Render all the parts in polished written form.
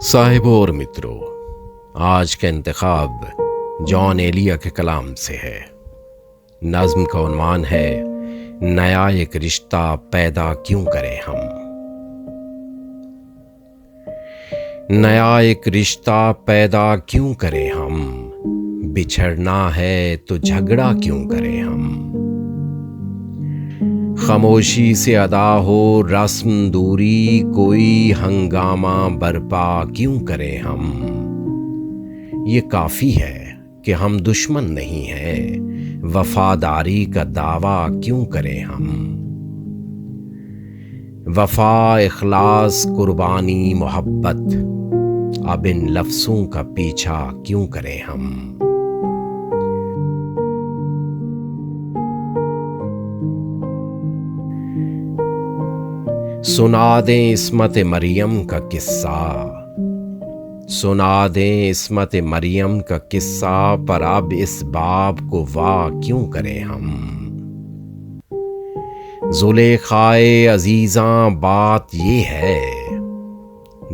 साहिबों और मित्रों, आज का इंतखाब जॉन एलिया के कलाम से है। नज़्म का उन्वान है, नया एक रिश्ता पैदा क्यों करें हम। नया एक रिश्ता पैदा क्यों करें हम, बिछड़ना है तो झगड़ा क्यों करें हम। खामोशी से अदा हो रस्म दूरी, कोई हंगामा बरपा क्यों करें हम। ये काफ़ी है कि हम दुश्मन नहीं हैं, वफादारी का दावा क्यों करें हम। वफा, इखलास, कुर्बानी, मोहब्बत, अब इन लफ्ज़ों का पीछा क्यों करें हम। सुना दें इस्मत मरियम का किस्सा, सुना दें इस्मत मरियम का किस्सा, पर अब इस बाब को वाह क्यों करें हम। जुलेखाए अजीज़ां बात ये है,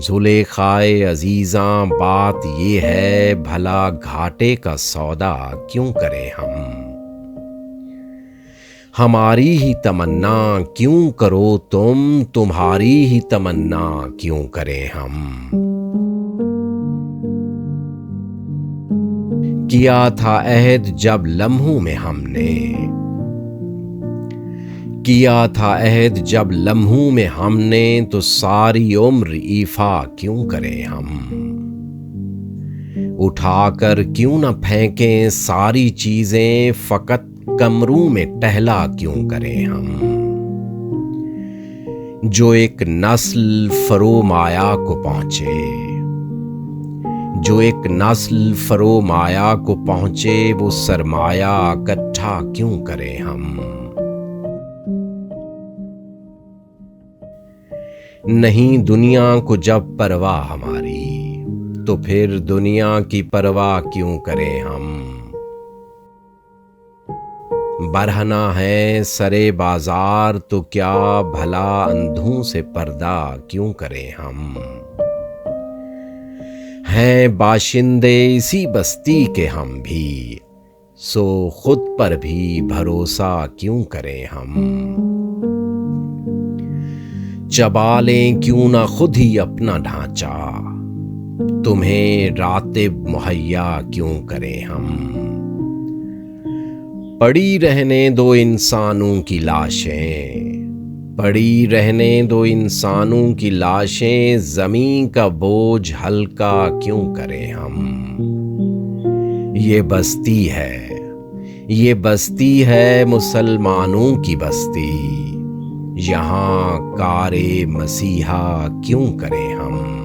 जुलेखाए अजीज़ां बात ये है, भला घाटे का सौदा क्यों करें हम। हमारी ही तमन्ना क्यों करो तुम, तुम्हारी ही तमन्ना क्यों करें हम। किया था अहद जब लम्हों में हमने, किया था अहद जब लम्हों में हमने, तो सारी उम्र ईफा क्यों करें हम। उठाकर क्यों न फेंकें सारी चीजें, फकत कमरों में टहला क्यों करें हम। जो एक नस्ल फरो माया को पहुंचे, जो एक नस्ल फरो माया को पहुंचे, वो सरमाया इकट्ठा क्यों करें हम। नहीं दुनिया को जब परवाह हमारी, तो फिर दुनिया की परवाह क्यों करें हम। बरहना है सरे बाजार तो क्या, भला अंधों से पर्दा क्यों करें हम। हैं बाशिंदे इसी बस्ती के हम भी, सो खुद पर भी भरोसा क्यों करें हम। चबा लें क्यों ना खुद ही अपना ढांचा, तुम्हें रातिब मुहैया क्यों करें हम। पड़ी रहने दो इंसानों की लाशें, पड़ी रहने दो इंसानों की लाशें, ज़मीं का बोझ हल्का क्यों करें हम। ये बस्ती है, ये बस्ती है मुसलमानों की बस्ती, यहाँ कारे मसीहा क्यों करें हम।